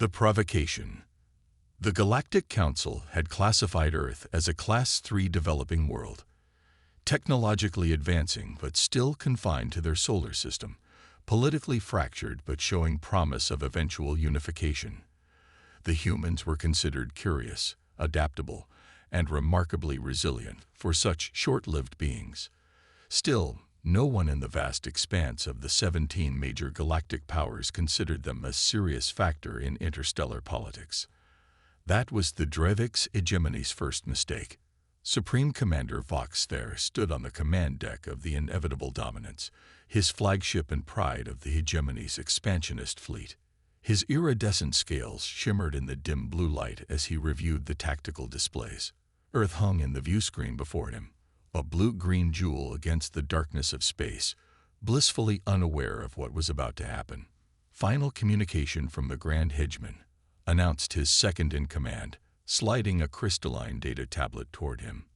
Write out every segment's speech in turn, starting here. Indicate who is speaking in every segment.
Speaker 1: The provocation. The Galactic Council had classified Earth as a Class 3 developing world, technologically advancing but still confined to their solar system, politically fractured but showing promise of eventual unification. The humans were considered curious, adaptable, and remarkably resilient for such short-lived beings. Still, no one in the vast expanse of the 17 major galactic powers considered them a serious factor in interstellar politics. That was the Drevix hegemony's first mistake. Supreme Commander Vox there stood on the command deck of the inevitable Dominance, his flagship and pride of the hegemony's expansionist fleet. His iridescent scales shimmered in the dim blue light as he reviewed the tactical displays. Earth hung in the viewscreen before him, a blue-green jewel against the darkness of space, blissfully unaware of what was about to happen. Final communication from the Grand Hegemon, announced his second-in-command, sliding a crystalline data tablet toward him.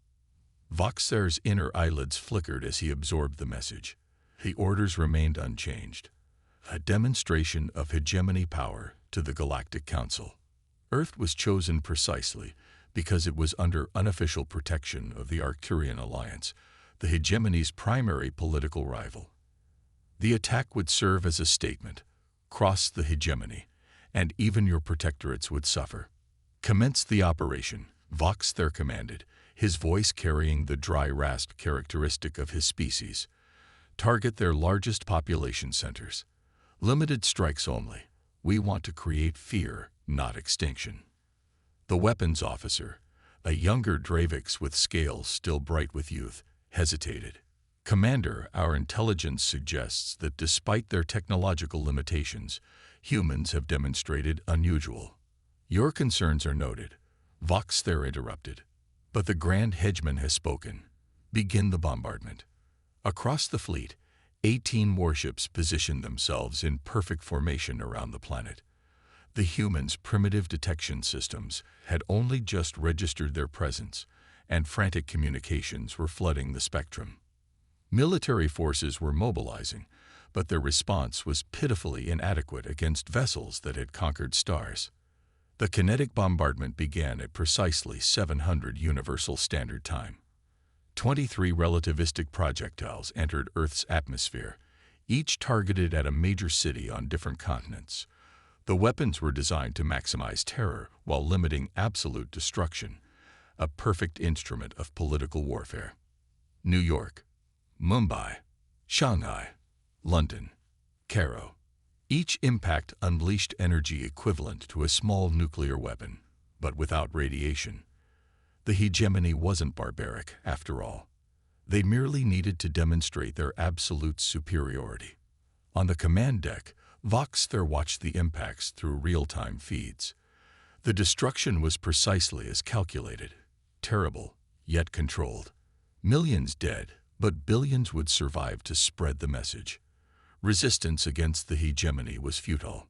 Speaker 1: Voxer's inner eyelids flickered as he absorbed the message. The orders remained unchanged. A demonstration of hegemony power to the Galactic Council. Earth was chosen precisely because it was under unofficial protection of the Arcturian Alliance, the hegemony's primary political rival. The attack would serve as a statement: cross the hegemony, and even your protectorates would suffer. Commence the operation, Vox there commanded, his voice carrying the dry rasp characteristic of his species. Target their largest population centers. Limited strikes only. We want to create fear, not extinction. The weapons officer, a younger Dravix with scales still bright with youth, hesitated. Commander, our intelligence suggests that despite their technological limitations, humans have demonstrated unusual. Your concerns are noted, Vox there interrupted. But the Grand Hegemon has spoken. Begin the bombardment. Across the fleet, 18 warships positioned themselves in perfect formation around the planet. The humans' primitive detection systems had only just registered their presence, and frantic communications were flooding the spectrum. Military forces were mobilizing, but their response was pitifully inadequate against vessels that had conquered stars. The kinetic bombardment began at precisely 700 Universal Standard Time. 23 relativistic projectiles entered Earth's atmosphere, each targeted at a major city on different continents. The weapons were designed to maximize terror while limiting absolute destruction, a perfect instrument of political warfare. New York, Mumbai, Shanghai, London, Cairo. Each impact unleashed energy equivalent to a small nuclear weapon, but without radiation. The hegemony wasn't barbaric, after all. They merely needed to demonstrate their absolute superiority. On the command deck, Vox there watched the impacts through real-time feeds. The destruction was precisely as calculated, terrible, yet controlled. Millions dead, but billions would survive to spread the message. Resistance against the hegemony was futile.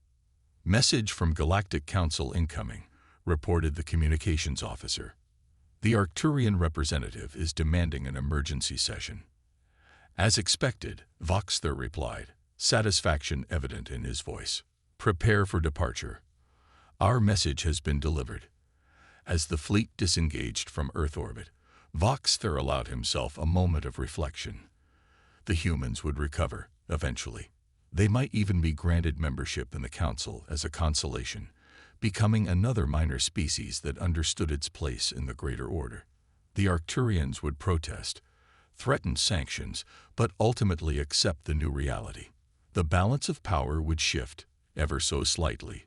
Speaker 1: Message from Galactic Council incoming, reported the communications officer. The Arcturian representative is demanding an emergency session. As expected, Vox there replied, satisfaction evident in his voice. Prepare for departure. Our message has been delivered. As the fleet disengaged from Earth orbit, Vox there allowed himself a moment of reflection. The humans would recover, eventually. They might even be granted membership in the Council as a consolation, becoming another minor species that understood its place in the greater order. The Arcturians would protest, threaten sanctions, but ultimately accept the new reality. The balance of power would shift, ever so slightly,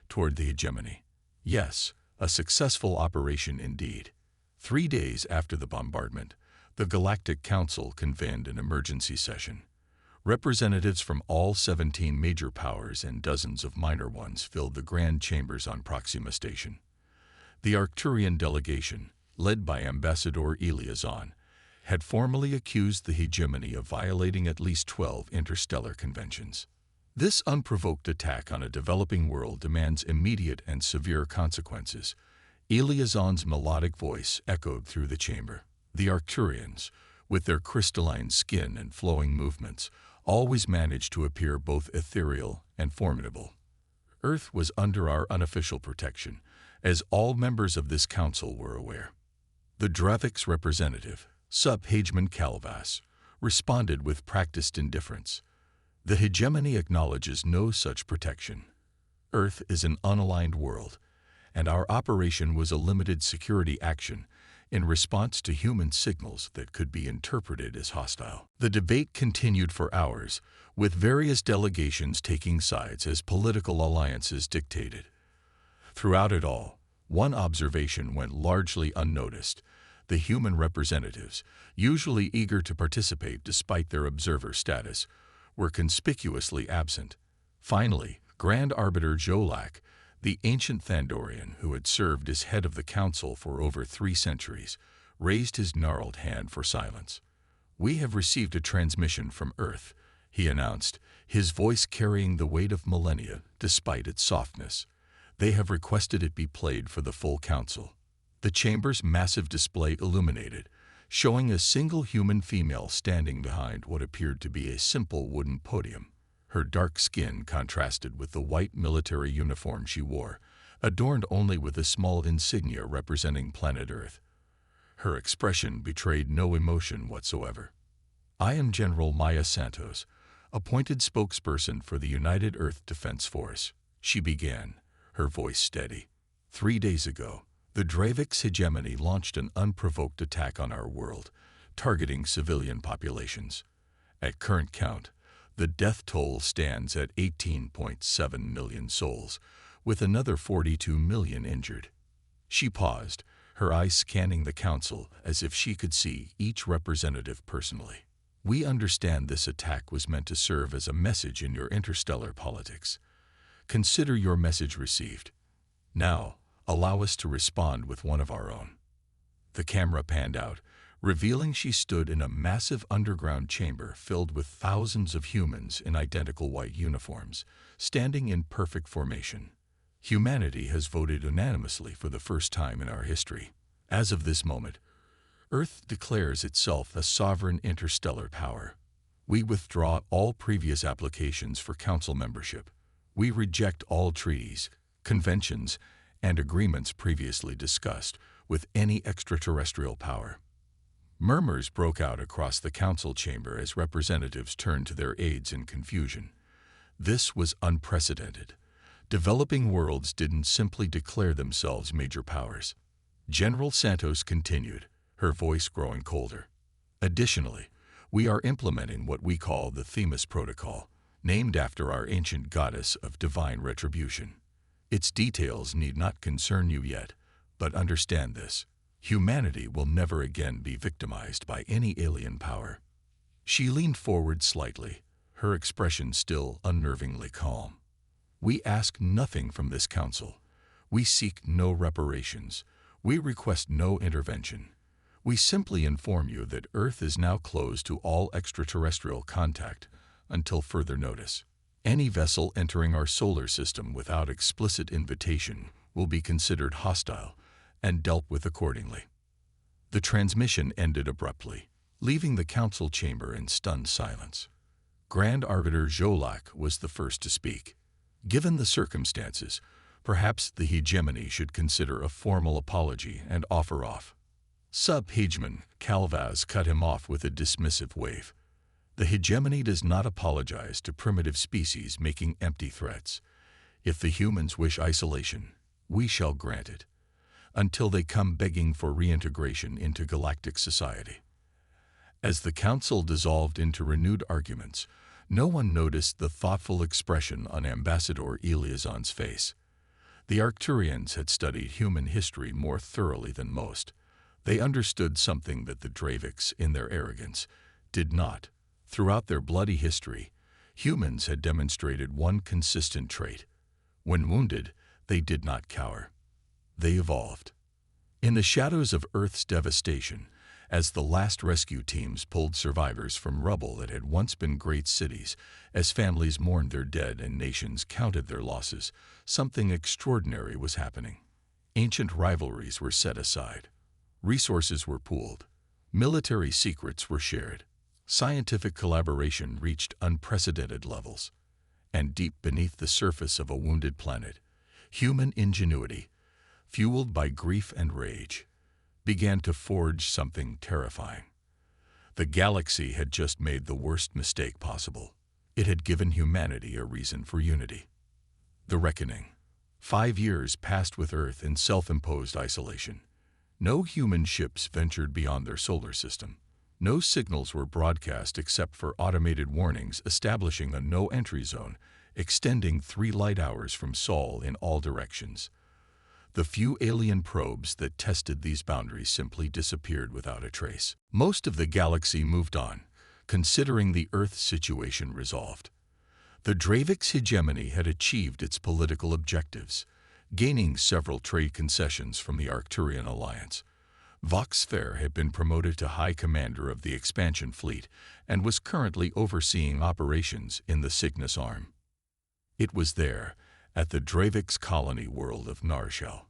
Speaker 1: toward the hegemony. Yes, a successful operation indeed. 3 days after the bombardment, the Galactic Council convened an emergency session. Representatives from all 17 major powers and dozens of minor ones filled the grand chambers on Proxima Station. The Arcturian delegation, led by Ambassador Eliazon, had formally accused the hegemony of violating at least 12 interstellar conventions. This unprovoked attack on a developing world demands immediate and severe consequences. Eliazon's melodic voice echoed through the chamber. The Arcturians, with their crystalline skin and flowing movements, always managed to appear both ethereal and formidable. Earth was under our unofficial protection, as all members of this council were aware. The Dravik's representative, Sub-Hageman Calvas, responded with practiced indifference. The hegemony acknowledges no such protection. Earth is an unaligned world, and our operation was a limited security action in response to human signals that could be interpreted as hostile. The debate continued for hours, with various delegations taking sides as political alliances dictated. Throughout it all, one observation went largely unnoticed. The human representatives, usually eager to participate despite their observer status, were conspicuously absent. Finally, Grand Arbiter Jolak, the ancient Thandorian who had served as head of the council for over 3 centuries, raised his gnarled hand for silence. "We have received a transmission from Earth," he announced, his voice carrying the weight of millennia despite its softness. "They have requested it be played for the full council." The chamber's massive display illuminated, showing a single human female standing behind what appeared to be a simple wooden podium. Her dark skin contrasted with the white military uniform she wore, adorned only with a small insignia representing planet Earth. Her expression betrayed no emotion whatsoever. "I am General Maya Santos, appointed spokesperson for the United Earth Defense Force," she began, her voice steady. "3 days ago, the Dravik's hegemony launched an unprovoked attack on our world, targeting civilian populations. At current count, the death toll stands at 18.7 million souls, with another 42 million injured." She paused, her eyes scanning the council as if she could see each representative personally. "We understand this attack was meant to serve as a message in your interstellar politics. Consider your message received. Now, allow us to respond with one of our own." The camera panned out, revealing she stood in a massive underground chamber filled with thousands of humans in identical white uniforms, standing in perfect formation. Humanity has voted unanimously for the first time in our history. As of this moment, Earth declares itself a sovereign interstellar power. We withdraw all previous applications for council membership. We reject all treaties, conventions, and agreements previously discussed with any extraterrestrial power. Murmurs broke out across the council chamber as representatives turned to their aides in confusion. This was unprecedented. Developing worlds didn't simply declare themselves major powers. General Santos continued, her voice growing colder. "Additionally, we are implementing what we call the Themis Protocol, named after our ancient goddess of divine retribution. Its details need not concern you yet, but understand this. Humanity will never again be victimized by any alien power." She leaned forward slightly, her expression still unnervingly calm. "We ask nothing from this council. We seek no reparations. We request no intervention. We simply inform you that Earth is now closed to all extraterrestrial contact until further notice. Any vessel entering our solar system without explicit invitation will be considered hostile and dealt with accordingly." The transmission ended abruptly, leaving the council chamber in stunned silence. Grand Arbiter Jolak was the first to speak. Given the circumstances, perhaps the hegemony should consider a formal apology and offer off. Sub-Hageman Calvas cut him off with a dismissive wave. "The hegemony does not apologize to primitive species making empty threats. If the humans wish isolation, we shall grant it, until they come begging for reintegration into galactic society." As the council dissolved into renewed arguments, no one noticed the thoughtful expression on Ambassador Eliazon's face. The Arcturians had studied human history more thoroughly than most. They understood something that the Draviks, in their arrogance, did not. Throughout their bloody history, humans had demonstrated one consistent trait. When wounded, they did not cower. They evolved. In the shadows of Earth's devastation, as the last rescue teams pulled survivors from rubble that had once been great cities, as families mourned their dead and nations counted their losses, something extraordinary was happening. Ancient rivalries were set aside. Resources were pooled. Military secrets were shared. Scientific collaboration reached unprecedented levels. And deep beneath the surface of a wounded planet, human ingenuity, fueled by grief and rage, began to forge something terrifying. The galaxy had just made the worst mistake possible. It had given humanity a reason for unity. The Reckoning. 5 years passed with Earth in self-imposed isolation. No human ships ventured beyond their solar system. No signals were broadcast except for automated warnings establishing a no-entry zone, extending 3 light hours from Sol in all directions. The few alien probes that tested these boundaries simply disappeared without a trace. Most of the galaxy moved on, considering the Earth situation resolved. The Dravik's hegemony had achieved its political objectives, gaining several trade concessions from the Arcturian alliance. Vox Fair had been promoted to High Commander of the Expansion Fleet and was currently overseeing operations in the Cygnus Arm. It was there, at the Dravik's colony world of Narshel,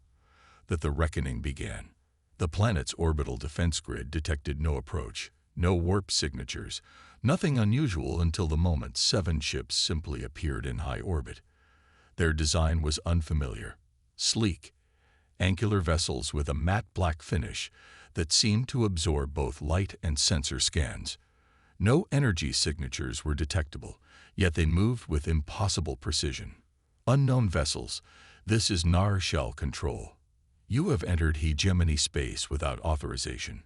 Speaker 1: that the reckoning began. The planet's orbital defense grid detected no approach, no warp signatures, nothing unusual until the moment 7 ships simply appeared in high orbit. Their design was unfamiliar, sleek, angular vessels with a matte black finish that seemed to absorb both light and sensor scans. No energy signatures were detectable, yet they moved with impossible precision. Unknown vessels, this is Narshel Control. You have entered hegemony space without authorization.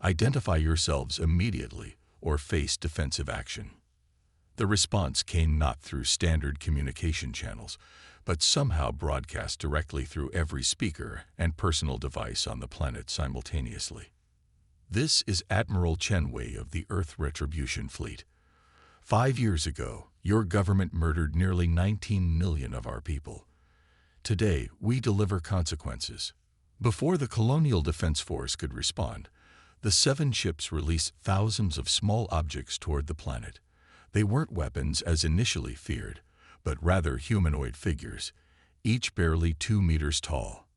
Speaker 1: Identify yourselves immediately or face defensive action. The response came not through standard communication channels, but somehow broadcast directly through every speaker and personal device on the planet simultaneously. This is Admiral Chenwei of the Earth Retribution Fleet. 5 years ago, your government murdered nearly 19 million of our people. Today, we deliver consequences. Before the Colonial Defense Force could respond, the 7 ships released thousands of small objects toward the planet. They weren't weapons as initially feared, but rather humanoid figures, each barely 2 meters tall.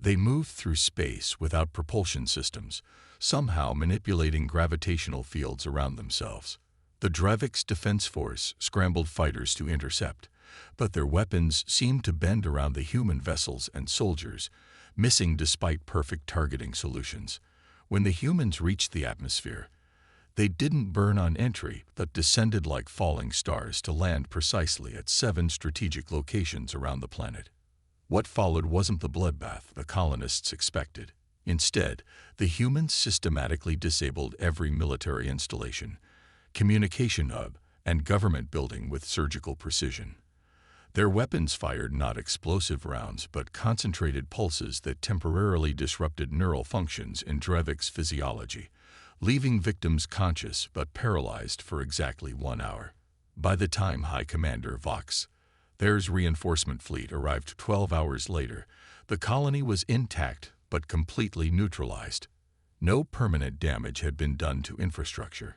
Speaker 1: They moved through space without propulsion systems, somehow manipulating gravitational fields around themselves. The Dravik's Defense Force scrambled fighters to intercept, but their weapons seemed to bend around the human vessels and soldiers, missing despite perfect targeting solutions. When the humans reached the atmosphere, they didn't burn on entry, but descended like falling stars to land precisely at 7 strategic locations around the planet. What followed wasn't the bloodbath the colonists expected. Instead, the humans systematically disabled every military installation, communication hub, and government building with surgical precision. Their weapons fired not explosive rounds, but concentrated pulses that temporarily disrupted neural functions in Dravik's physiology, leaving victims conscious but paralyzed for exactly 1 hour. By the time High Commander Vox Fair's reinforcement fleet arrived 12 hours later, the colony was intact but completely neutralized. No permanent damage had been done to infrastructure.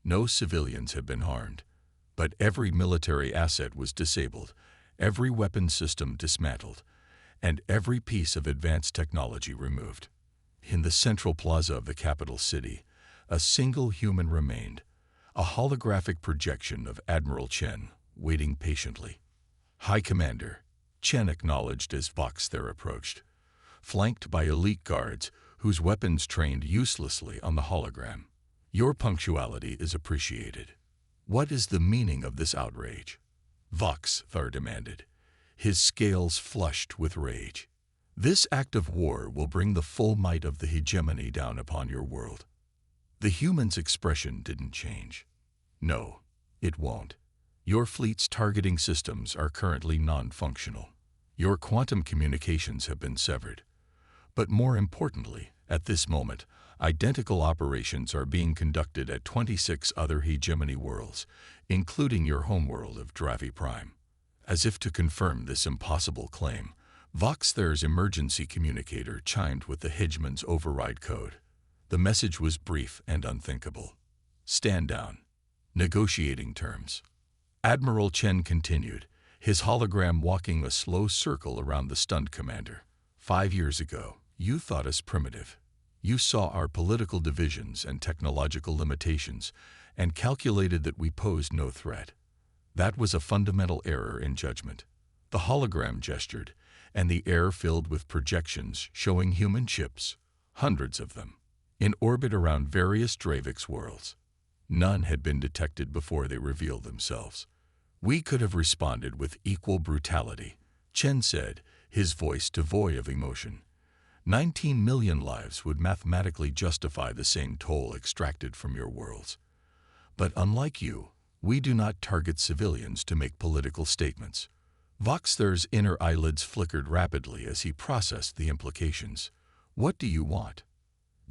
Speaker 1: No civilians had been harmed. But every military asset was disabled, every weapon system dismantled, and every piece of advanced technology removed. In the central plaza of the capital city, a single human remained, a holographic projection of Admiral Chen, waiting patiently. High Commander, Chen acknowledged as Vox Fair approached, flanked by elite guards whose weapons trained uselessly on the hologram. Your punctuality is appreciated. What is the meaning of this outrage? Vox Fair demanded, his scales flushed with rage. This act of war will bring the full might of the hegemony down upon your world. The human's expression didn't change. No, it won't. Your fleet's targeting systems are currently non-functional. Your quantum communications have been severed. But more importantly, at this moment, identical operations are being conducted at 26 other hegemony worlds, including your homeworld of Dravi Prime. As if to confirm this impossible claim, Vox Fair's emergency communicator chimed with the hegemon's override code. The message was brief and unthinkable. Stand down. Negotiating terms. Admiral Chen continued, his hologram walking a slow circle around the stunned commander. 5 years ago, you thought us primitive. You saw our political divisions and technological limitations and calculated that we posed no threat. That was a fundamental error in judgment. The hologram gestured, and the air filled with projections showing human ships, hundreds of them, in orbit around various Dravix worlds. None had been detected before they revealed themselves. We could have responded with equal brutality, Chen said, his voice devoid of emotion. 19 million lives would mathematically justify the same toll extracted from your worlds. But unlike you, we do not target civilians to make political statements. Voxther's inner eyelids flickered rapidly as he processed the implications. What do you want?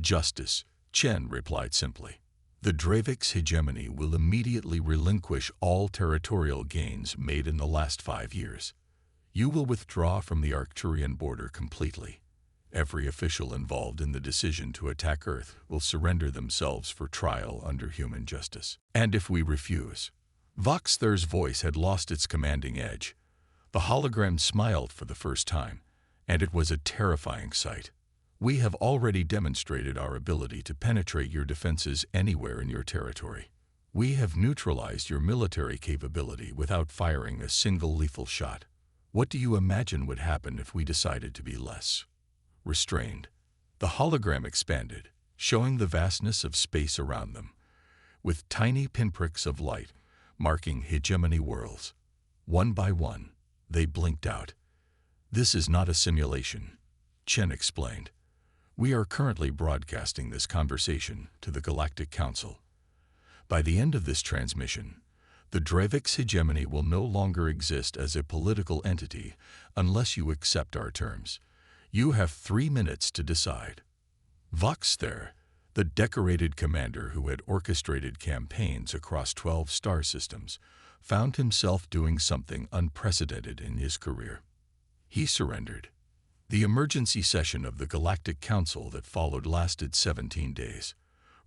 Speaker 1: Justice, Chen replied simply. The Dravix hegemony will immediately relinquish all territorial gains made in the last 5 years. You will withdraw from the Arcturian border completely. Every official involved in the decision to attack Earth will surrender themselves for trial under human justice. And if we refuse? Voxther's voice had lost its commanding edge. The hologram smiled for the first time, and it was a terrifying sight. We have already demonstrated our ability to penetrate your defenses anywhere in your territory. We have neutralized your military capability without firing a single lethal shot. What do you imagine would happen if we decided to be less restrained? The hologram expanded, showing the vastness of space around them, with tiny pinpricks of light marking hegemony worlds. One by one, they blinked out. This is not a simulation, Chen explained. We are currently broadcasting this conversation to the Galactic Council. By the end of this transmission, the Dravix hegemony will no longer exist as a political entity unless you accept our terms. You have 3 minutes to decide. Voxther, the decorated commander who had orchestrated campaigns across 12 star systems, found himself doing something unprecedented in his career. He surrendered. The emergency session of the Galactic Council that followed lasted 17 days.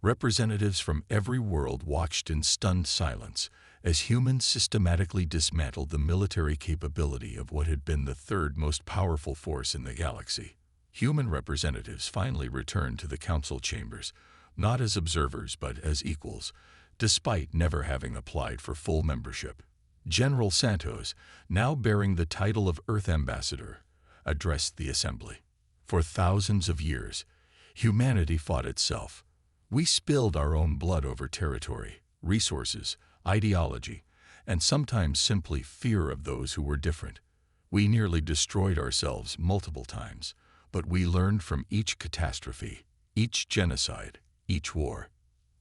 Speaker 1: Representatives from every world watched in stunned silence as humans systematically dismantled the military capability of what had been the third most powerful force in the galaxy. Human representatives finally returned to the council chambers, not as observers but as equals, despite never having applied for full membership. General Santos, now bearing the title of Earth Ambassador, addressed the assembly. For thousands of years, humanity fought itself. We spilled our own blood over territory, resources, ideology, and sometimes simply fear of those who were different. We nearly destroyed ourselves multiple times, but we learned from each catastrophe, each genocide, each war.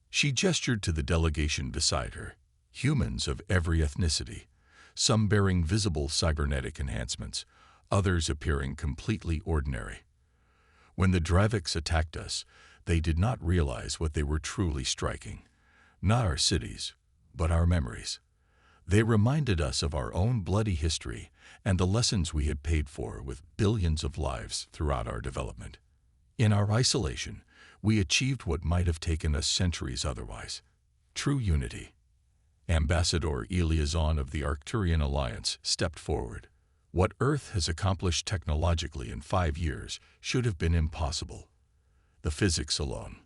Speaker 1: She gestured to the delegation beside her, humans of every ethnicity, some bearing visible cybernetic enhancements, others appearing completely ordinary. When the Dravix attacked us, they did not realize what they were truly striking. Not our cities, but our memories. They reminded us of our own bloody history and the lessons we had paid for with billions of lives throughout our development. In our isolation, we achieved what might have taken us centuries otherwise. True unity. Ambassador Eliazon of the Arcturian Alliance stepped forward. What Earth has accomplished technologically in 5 years should have been impossible. The physics alone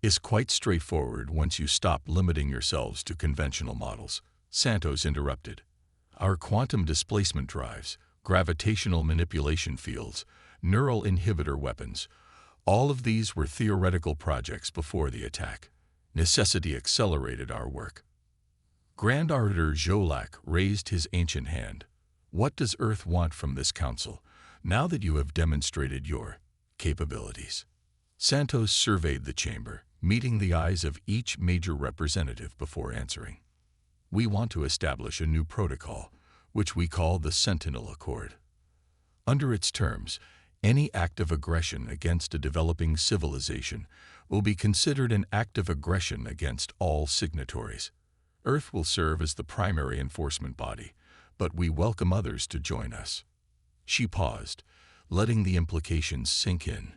Speaker 1: is quite straightforward once you stop limiting yourselves to conventional models, Santos interrupted. Our quantum displacement drives, gravitational manipulation fields, neural inhibitor weapons, all of these were theoretical projects before the attack. Necessity accelerated our work. Grand Auditor Jolak raised his ancient hand. What does Earth want from this council, now that you have demonstrated your capabilities? Santos surveyed the chamber, meeting the eyes of each major representative before answering. We want to establish a new protocol, which we call the Sentinel Accord. Under its terms, any act of aggression against a developing civilization will be considered an act of aggression against all signatories. Earth will serve as the primary enforcement body, but we welcome others to join us. She paused, letting the implications sink in.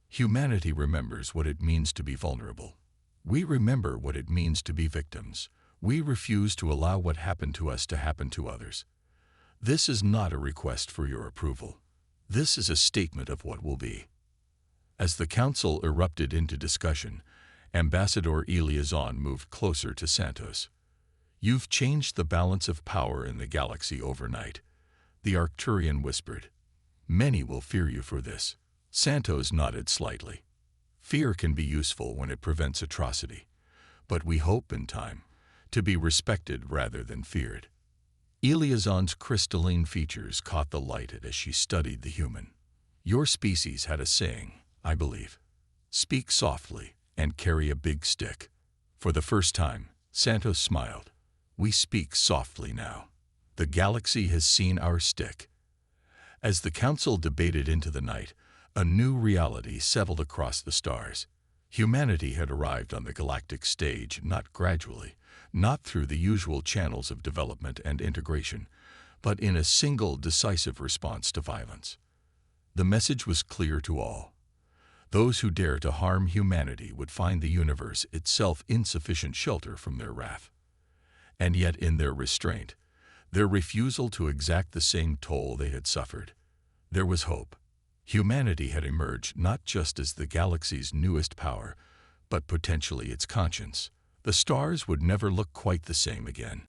Speaker 1: Humanity remembers what it means to be vulnerable. We remember what it means to be victims. We refuse to allow what happened to us to happen to others. This is not a request for your approval. This is a statement of what will be. As the council erupted into discussion, Ambassador Eliazon moved closer to Santos. "You've changed the balance of power in the galaxy overnight," the Arcturian whispered. "Many will fear you for this." Santos nodded slightly. "Fear can be useful when it prevents atrocity, but we hope in time to be respected rather than feared." Eleazon's crystalline features caught the light as she studied the human. "Your species had a saying, I believe. Speak softly and carry a big stick." For the first time, Santos smiled. "We speak softly now. The galaxy has seen our stick." As the council debated into the night, a new reality settled across the stars. Humanity had arrived on the galactic stage not gradually, not through the usual channels of development and integration, but in a single decisive response to violence. The message was clear to all. Those who dare to harm humanity would find the universe itself insufficient shelter from their wrath. And yet in their restraint, their refusal to exact the same toll they had suffered, there was hope. Humanity had emerged not just as the galaxy's newest power, but potentially its conscience. The stars would never look quite the same again.